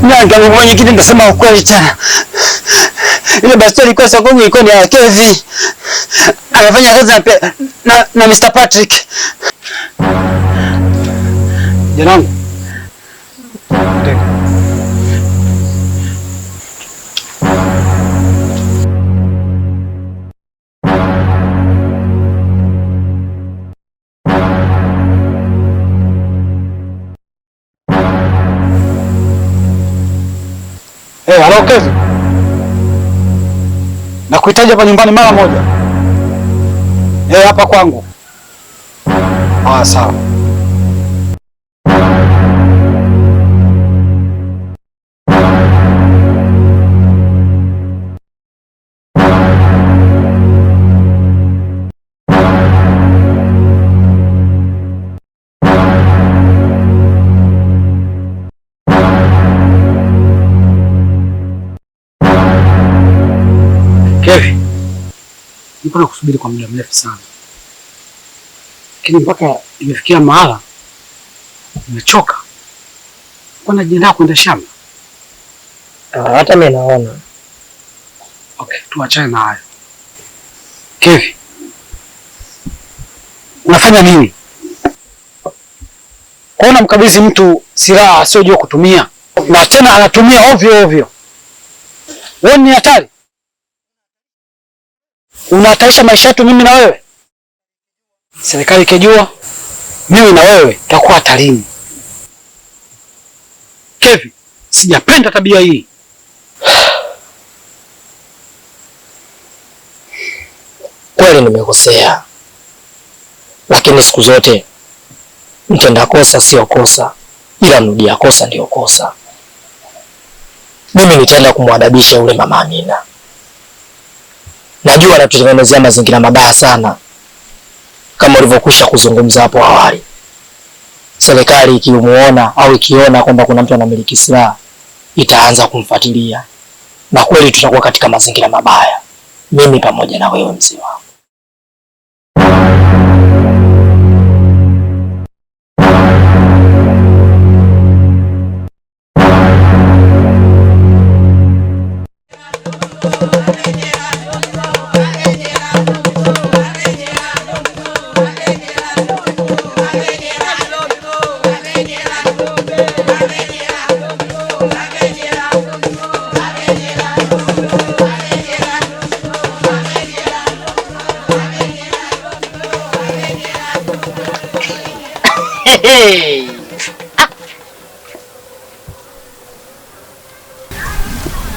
Nanga mwenyekiti ndasema ukweli tena. Ile bastoni ilikuwa sababu ilikuwa ni ya Kevi. Anafanya kazi na Mr. Patrick. Janangu. Halo Kevi. Nakuhitaji hapa nyumbani mara moja. Hapa kwangu. Sawa. Kevi, niko nakusubiri kwa muda mrefu sana. Lakini mpaka imefikia mahala nimechoka. Kwa najiandaa kwenda shamba. Hata mimi naona. Okay, tuachane na hayo. Kevi, unafanya nini? Kwaona mkabidhi mtu silaha asiyojua kutumia na tena anatumia ovyo ovyo. Wewe ni hatari. Unahatarisha maisha yetu mimi na wewe. Serikali ikijua mimi na wewe tutakuwa hatarini. Kevi, sijapenda tabia hii. Kweli nimekosea. Lakini siku zote mtenda kosa sio kosa, ila mrudia kosa ndio kosa. Mimi nitaenda kumwadabisha yule mama Amina. Najua anatutengenezea mazingira mabaya sana, kama ulivyokwisha kuzungumza hapo awali. Serikali ikimuona au ikiona kwamba kuna mtu anamiliki silaha itaanza kumfuatilia, na kweli tutakuwa katika mazingira mabaya, mimi pamoja na wewe mzee wangu.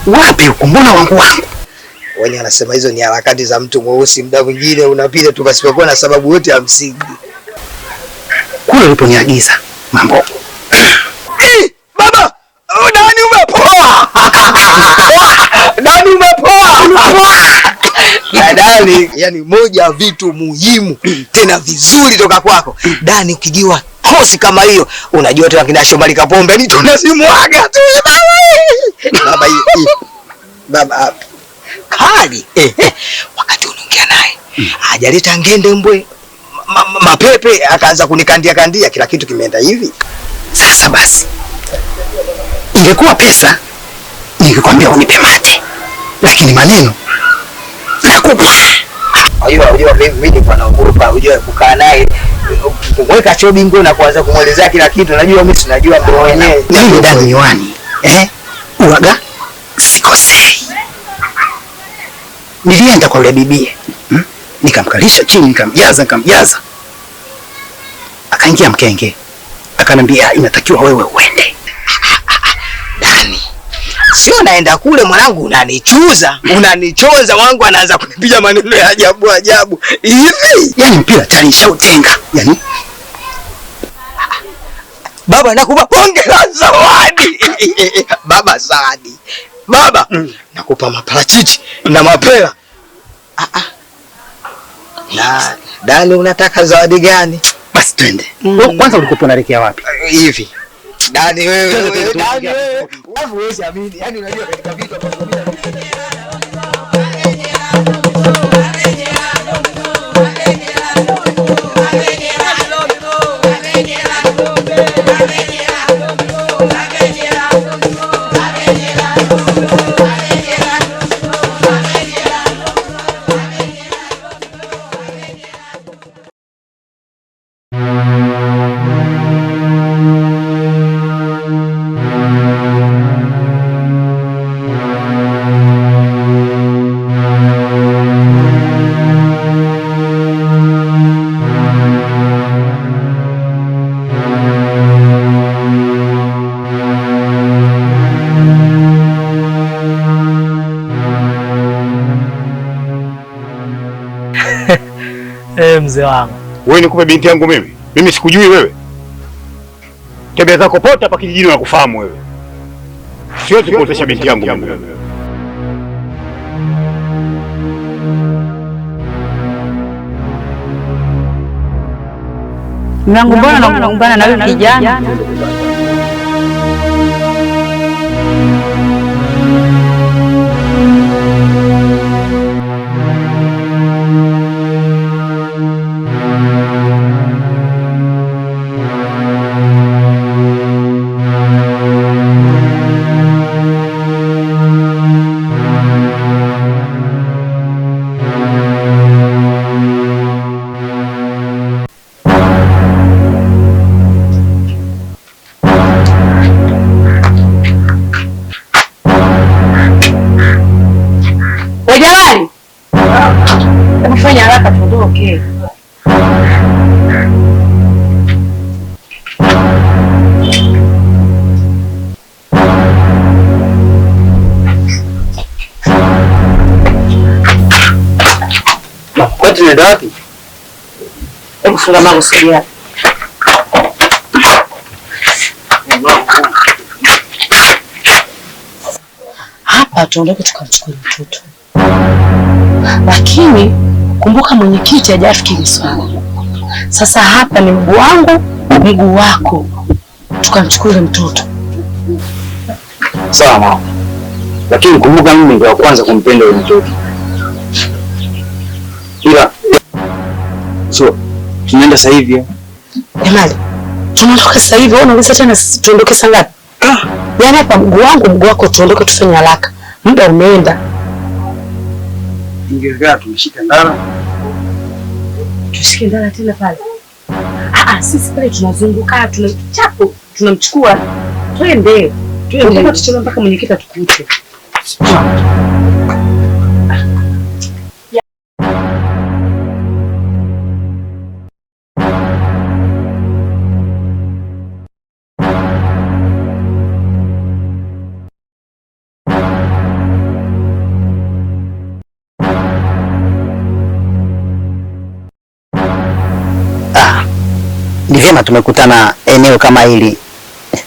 Wapi huko? Mbona wangu? Wenye wanasema hizo ni harakati za mtu mweusi, muda mwingine unapita tu pasipokuwa na sababu yote ya msingi. Kule uliponiagiza mambo. Baba, nani umepoa? Nani umepoa? Dani, yani moja ya vitu muhimu tena vizuri toka kwako. Dani ukijiwa kosi kama hiyo, unajua tena kina Shomari Kapombe ni tunazimwaga tu. Baba hii. Baba kali. Wakati unaongea naye, hajaleta ngende mbwe. Mapepe akaanza kunikandia kila kitu kimeenda hivi. Sasa basi. Ingekuwa pesa, ningekwambia unipe mate. Lakini maneno nakupa. Unajua mimi kwa naogopa, unajua kukaa naye kuweka chobingo na kuanza kumuelezea kila kitu. Najua mimi sinajua ndio wenyewe. Mimi ndani miwani. Uaga sikosei. Nilienda kwa yule bibie. Nikamkalisha chini, nikamjaza. Akaingia mkenge. Akanambia inatakiwa wewe uende. Dani, sio naenda kule mwanangu, unanichoza mwanangu, anaanza kunipiga maneno ya ajabu hivi. Yaani mpira tani shautenga. Yaani baba nakupa bonge la zawadi. Baba zawadi. Baba, nakupa maparachichi na mapera. Na Dani unataka zawadi gani? Basi twende. Kwanza ulikuwa unaelekea wapi? Hivi. Dani wewe, Dani wewe. Huwezi amini. Yaani unajua katika vitu ambavyo mzee wangu. Wewe nikupe binti yangu mimi? Mimi sikujui wewe. Tabia zako pote hapa kijijini nakufahamu wewe. Siwezi kuotesha binti yangu mimi. Mwanangu, mbona nakumbana na wewe kijana? Fanya haraka tuondoke. Kwa tunaenda wapi? Hebu funga mlango sogea. Hapa tuondoke tukamchukue mtoto. Lakini kumbuka mwenyekiti hajafikiri swala. Sasa hapa ni mguu wangu, mguu wako. Tukamchukue mtoto. Sawa mama. Lakini kumbuka mimi ndio wa kwanza kumpenda yule mtoto. Ila so tunaenda sasa hivi. Jamani, tunaondoka sasa hivi. Wewe unauliza tena tuondoke saa ngapi? Yaani hapa mguu wangu, mguu wako, tuondoke tufanye haraka. Muda umeenda. Ingezaa tumshike ndala. Tushike ndala tena pale. Sisi pale tunazunguka, tunachapo, tunamchukua. Twende. Twende tuchelewe mpaka mwenyekiti atukute. Ni vyema tumekutana eneo kama hili,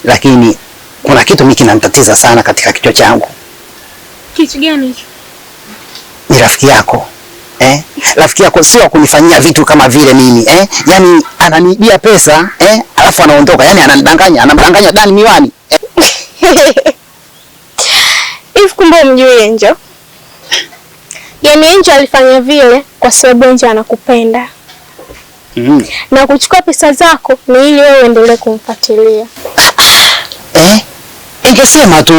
lakini kuna kitu mimi kinanitatiza sana katika kichwa changu. Kitu gani hicho? Ni rafiki yako. Rafiki yako sio kunifanyia vitu kama vile mimi. Yaani ananibia pesa, alafu anaondoka. Yaani anamdanganya Dani Miwani. If kumbe mjui Angel. Yaani Angel alifanya vile kwa sababu Angel anakupenda. Na kuchukua pesa zako ni ili wewe uendelee kumfuatilia. Ingesema tu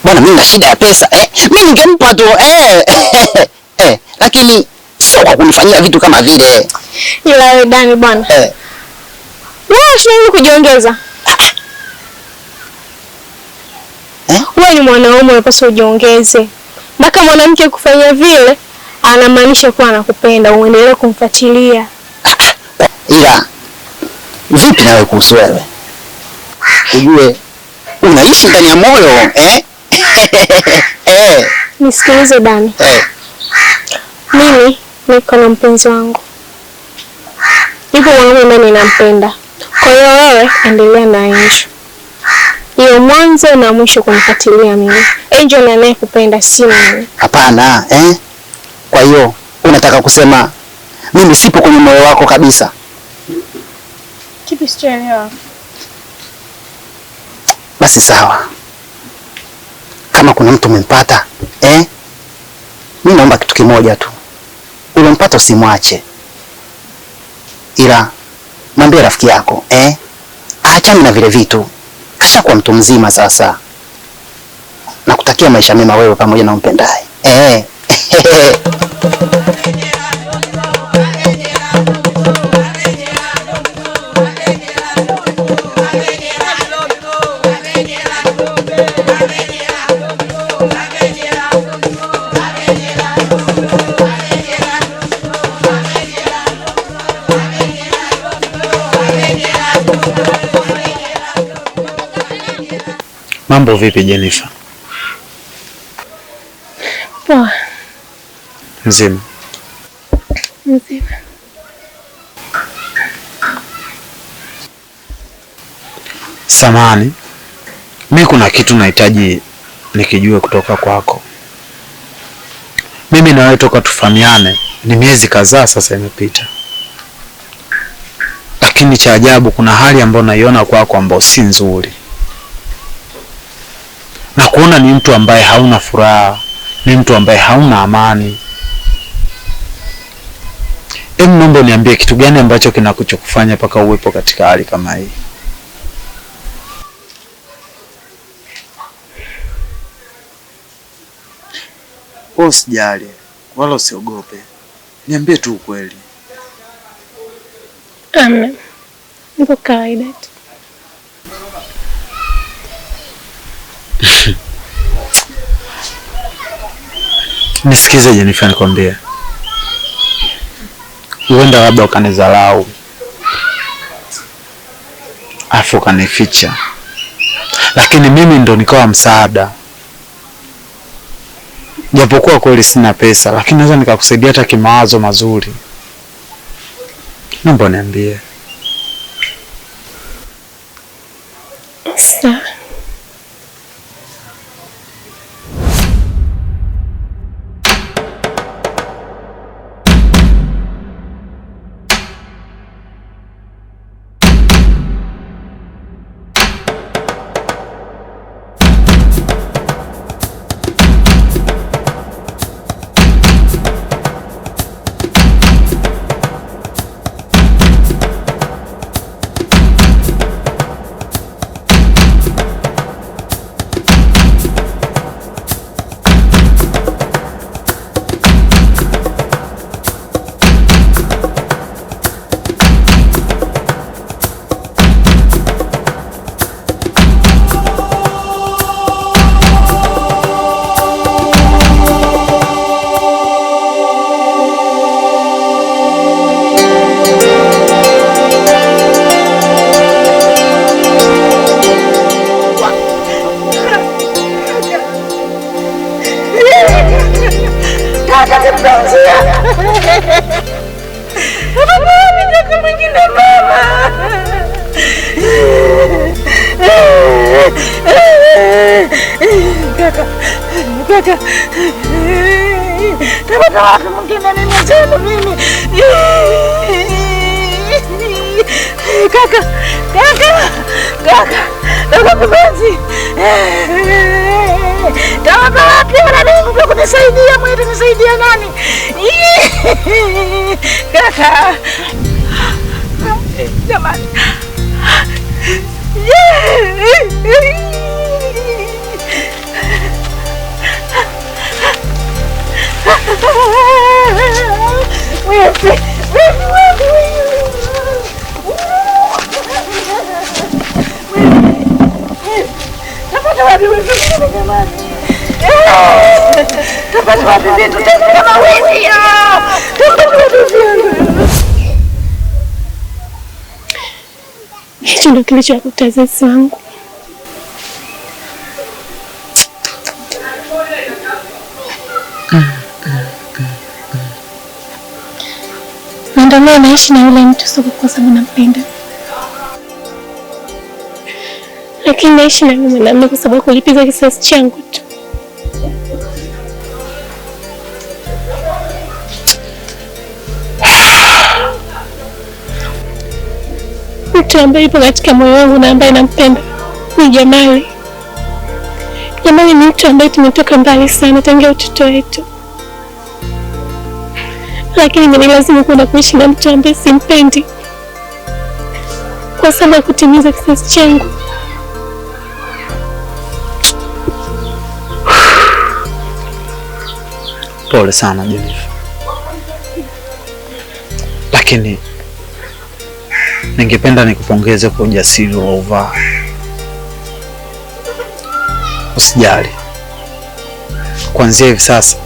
bwana mimi na shida ya pesa. Mimi ningempa tu lakini sio kwa kunifanyia vitu kama vile. Ila wewe Dani bwana. Wewe unashindwa kujiongeza. Wewe ni mwanaume unapaswa ujiongeze. Mpaka mwanamke kufanya vile anamaanisha kuwa anakupenda, uendelee kumfuatilia. Ila vipi nawe kuhusu wewe? Ujue unaishi ndani ya moyo Nisikilize Dani. Mimi niko na mpenzi wangu. Yupo mwanaume ambaye ninampenda. Kwa hiyo wewe endelea na Angel. Hiyo mwanzo na mwisho kunifuatilia mimi. Angel anayekupenda si mimi. Hapana, Kwa hiyo unataka kusema mimi sipo kwenye moyo wako kabisa? Kipi sichoelewa? Basi sawa. Kama kuna mtu umempata, mimi naomba kitu kimoja tu. Ule mpata usimwache. Ila mwambie rafiki yako, aachane na vile vitu. Ashakuwa mtu mzima sasa. Nakutakia maisha mema wewe pamoja na umpendaye. Mambo vipi Jennifer? Poa. Mzima. Samahani, mimi kuna kitu nahitaji nikijue kutoka kwako. Mimi na wewe toka tufahamiane ni miezi kadhaa sasa imepita, lakini cha ajabu kuna hali ambayo naiona kwako ambayo si nzuri, na kuona ni mtu ambaye hauna furaha, ni mtu ambaye hauna amani. Hebu naomba niambie kitu gani ambacho kinakuchokufanya mpaka uwepo katika hali kama hii? Usijali wala usiogope, niambie tu ukweli. Amen. Niko kawaida tu. Nisikize Jennifer, nikwambie, huenda labda ukanidharau afu ukanificha, lakini mimi ndo nikawa msaada. Japokuwa kweli sina pesa, lakini naweza nikakusaidia hata kimawazo mazuri. Naomba niambie. Sawa. Kaka. Kaka wapi mwingine nimezema mimi. Kaka. Kaka mpenzi. Kaka wapi unaniambia kunisaidia mwite nisaidia nani? Kaka. Jamani. Hicho ndio kilichokuta wazazi wangu. Ndio maana naishi na yule mtu sio kwa sababu nampenda. Lakini naishi na yule mwanamume kwa sababu kulipiza kisasi changu tu. Mtu ambaye yupo katika moyo wangu na ambaye nampenda ni Jamali. Jamali ni mtu ambaye tumetoka mbali sana tangia utoto wetu. Lakini imenilazimu kwenda kuishi na mtu ambaye simpendi kwa sababu ya kutimiza kisasi changu. Pole sana Jennifer, lakini ningependa nikupongeze kwa ujasiri uliovaa. Usijali, kuanzia hivi sasa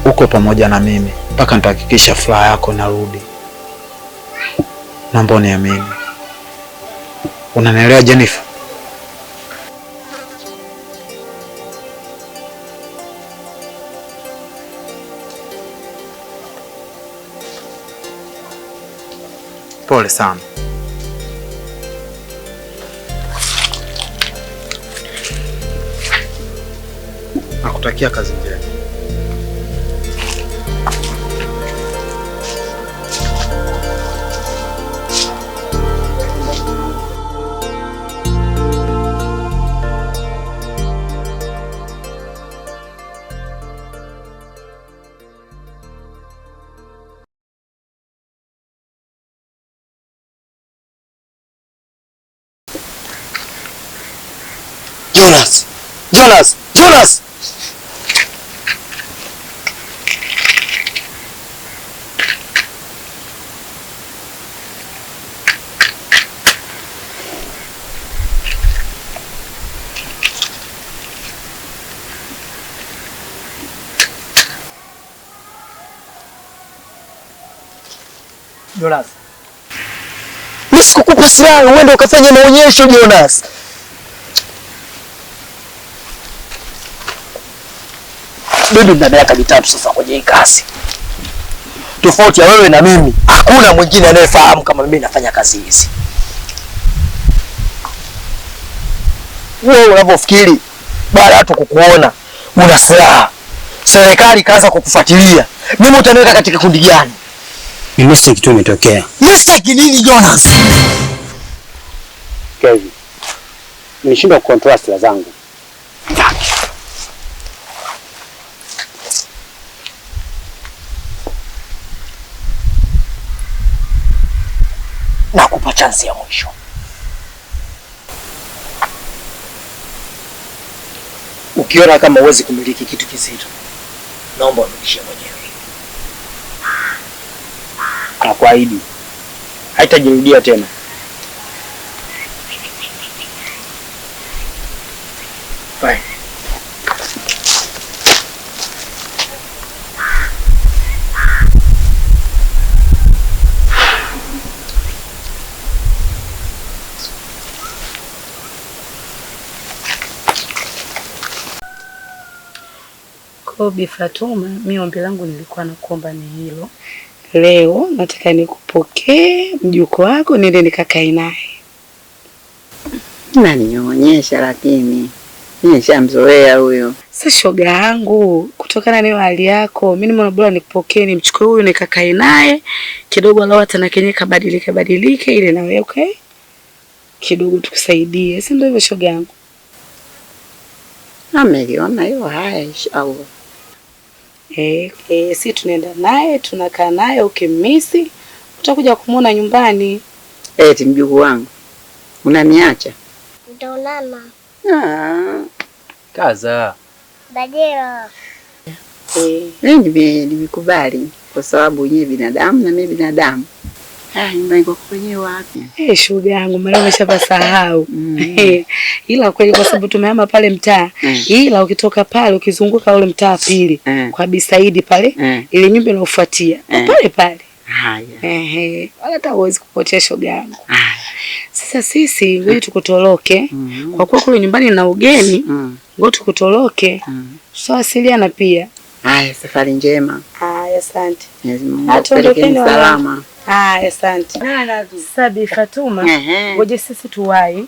uko pamoja na mimi mpaka nitahakikisha furaha yako narudi. Naomba uniamini. Unanielewa Jennifer? Pole sana. Nakutakia kazi njema. Jonas! Jonas! Jonas! Jonas. Mimi sikukupa silaha uende ukafanya maonyesho Jonas. Mimi na miaka mitatu sasa kwenye hii kazi. Tofauti ya wewe na mimi, hakuna mwingine anayefahamu kama mimi nafanya kazi hizi. Wewe unavyofikiri baada ya kukuona una silaha, serikali ikaanza kukufuatilia, mimi utaniweka katika kundi gani? Ni mistake tu imetokea. Mistake nini Jonas? Kevin, nilishindwa kucontrol silaha zangu. Nakupa chance ya mwisho. Ukiona kama huwezi kumiliki kitu kizito, naomba urudishe mwenyewe. Nakuahidi haitajirudia tena. Bye. Bi Fatuma, mimi ombi langu nilikuwa nakuomba ni hilo. Leo nataka nikupokee mjukuu wako niende nikakae naye. Nanionyesha lakini mimi nishamzoea huyo. Sasa shoga yangu, kutokana na hali yako, mimi nimeona bora nikupokee nimchukue huyu nikakae naye kidogo, alao hata na kenye kabadilike ile na wewe okay? Kidogo tukusaidie. Si ndio hivyo shoga yangu? Ameliona hiyo haya inshallah. Si tunaenda naye, tunakaa naye, ukimisi utakuja kumuona nyumbani. Eti mjukuu wangu. Unaniacha? Ndio mama. Kaza. Bajero. Mimi nimekubali kwa sababu yeye binadamu na mimi binadamu. Nyumbani iko kwenye wapi? Shughuli yangu mara umeshapasahau. Ila kweli kwa sababu tumehama pale mtaa. Ila ukitoka pale ukizunguka ule mtaa pili kwa Bisaidi pale ile nyumba inayofuatia pale pale. Haya. Wala hata huwezi kupotea shoga yangu. Sasa sisi ngoja tukutoroke. Kwa kuwa kule nyumbani na ugeni, ngoja tukutoroke. Tutawasiliana pia. Haya, safari njema. Haya, asante. Atondokeni salama. Asante. Sasa Bi Fatuma, ngoje sisi tuwai.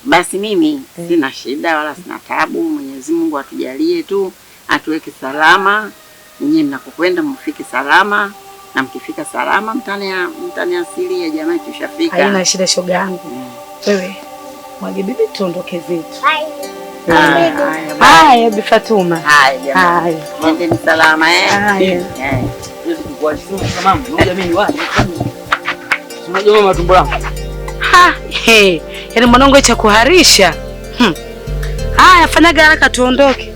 Basi mimi sina shida wala sina taabu. Mwenyezi Mungu atujalie tu, atuweke salama. Nyinyi mnakokwenda mfike salama, na mkifika salama mtani asili ya jamii tushafika. Haina shida shoga yangu. Wewe mwage bibi tuondoke zetu. Haya Bi Fatuma. Haya jamani. Nendeni salama Haya. Unajua matumbo yangu. Yaani mwanangu acha kuharisha. Haya fanya haraka tuondoke.